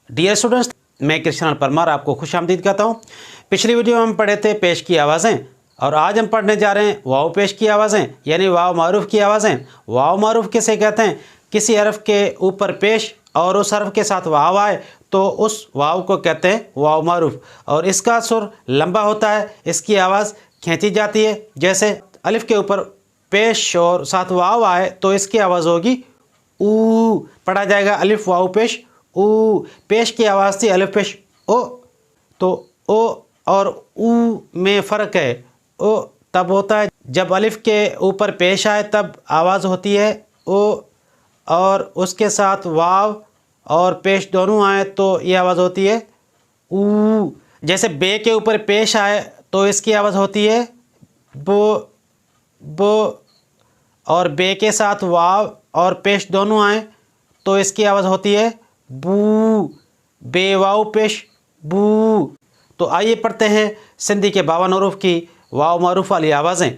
Dear students, मैं कृष्ण परमार आपको खुश आमदीद कहता हूँ। पिछली वीडियो में हम पढ़े थे पेश की आवाज़ें और आज हम पढ़ने जा रहे हैं वाव पेश की आवाज़ें यानी वाव मारूफ की आवाज़ें। वाव मारूफ किसे कहते हैं? किसी हरफ के ऊपर पेश और उस हरफ के साथ वाव आए तो उस वाव को कहते हैं वाव मारूफ और इसका सुर लंबा होता है, इसकी आवाज़ खींची जाती है। जैसे अलिफ के ऊपर पेश और साथ वाव आए तो इसकी आवाज़ होगी ऊ, पढ़ा जाएगा अलिफ वाव पेश ऊ। पेश की आवाज़ थी अलिफ पेश ओ, तो ओ और ऊ में फ़र्क है। ओ तब होता है जब अलिफ के ऊपर पेश आए तब आवाज़ होती है ओ, और उसके साथ वाव और पेश दोनों आए तो ये आवाज़ होती है ऊ। जैसे बे के ऊपर पेश आए तो इसकी आवाज़ होती है बो बो, और बे के साथ वाव और पेश दोनों आए तो इसकी आवाज़ होती है बू, बे वाव पेश बू। तो आइए पढ़ते हैं सिंधी के 52 हरूफ की वाव मारूफ वाली आवाज़ें।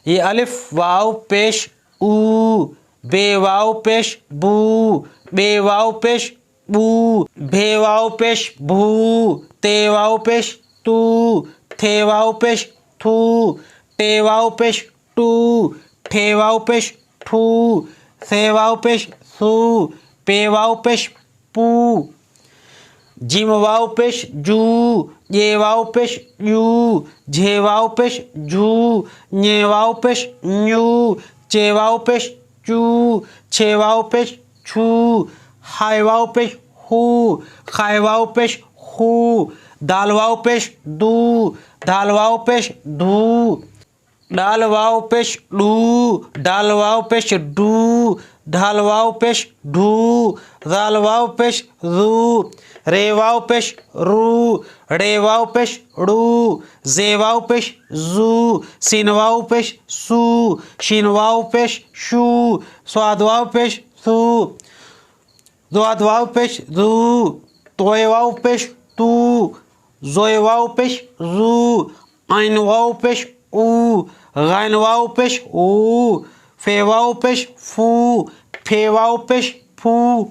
ये अलिफ वाव पेश ऊ, बे वाव पेश बू, बे वाव पेश बू, भे वाव पेश भू, ते वाव पेश तू, थे वाव पेश थू, टे वाव पेश टू, ठे वाव पेश ठू, से वाव पेश सू, पे वाव पेश पू, जिम वाव पेश जू, ये वाव पेश यू, झे वाव पेश झू, nye वाव पेश न्यू, चे वाव पेश चू, छे वाव पेश छू, हाय वाव पेश हू, खाय वाव पेश हू, दाल वाव पेश दू, दाल वाव पेश धू, डाल वाव पेश डू, डाल वाव पेश डू, ढाल वाव पेश ढू, राल वाव पेश रू, रे वाव पेश रू, रे वाव पेश रू, जे वाव पेश जू, सीन वाव पेश सू, शीन वाव पेश शू, स्वाद वाव पेश सू, द्वाद वाव पेश जू, तोय वाव पेश तू, जोय वाव पेश जू, आइन वाव पेश ऊ, गाइन वाव पेश ऊ, फे वाव पेश फू, फे वाव पेश फू,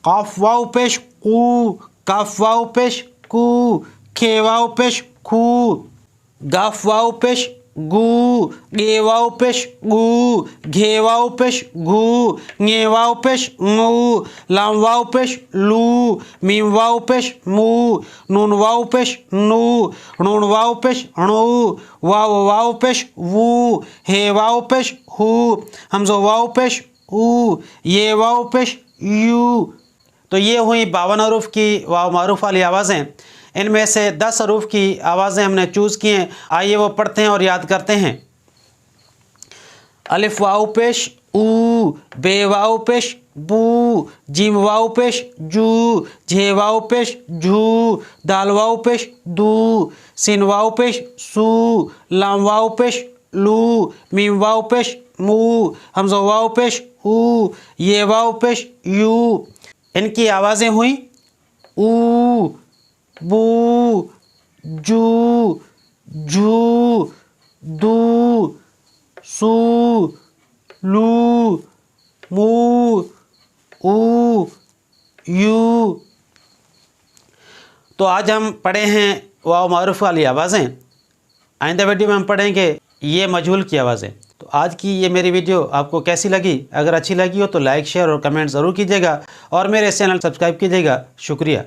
काफ वाव पेश कू, काफ वाव पेश कू, खे वाव पेश खू, गाफ वाव पेश गू, गे वाव पेश गू, घे वाव पेश घू, ङे वाव पेश ngू, लाम वाव पेश लू, मीम वाव पेश मू, नून वाव पेश नू, नून वाव पेश णू, वाव वाव पेश वू, हे वाव पेश हू, हमज़ो वाव पेश ऊ, ये वाव पेश यू। तो ये हुई 52 हरूफ की वाव मारूफ वाली आवाज़ें। इनमें से 10 हरूफ की आवाज़ें हमने चूज़ की हैं। आइए वो पढ़ते हैं और याद करते हैं। अलिफ वाव पेश ऊ, बे वाव पेश बू, जिम वाव पेश जू, झे वाव पेश झू, दाल वाव पेश दू, सीन वाव पेश सू, लाम वाव पेश लू, मीम वाव पेश मू, हमज़ो वाव पेश ऊ, ये वाव पेश यू। इनकी आवाज़ें हुई ऊ, बू, जू, झू, दू, सू, लू, मू, ऊ, यू। तो आज हम पढ़े हैं वाव मारूफ वाली आवाज़ें। आइंदा वीडियो में हम पढ़ेंगे ये मजहूल की आवाज़ें। तो आज की ये मेरी वीडियो आपको कैसी लगी? अगर अच्छी लगी हो तो लाइक शेयर और कमेंट ज़रूर कीजिएगा और मेरे चैनल सब्सक्राइब कीजिएगा। शुक्रिया।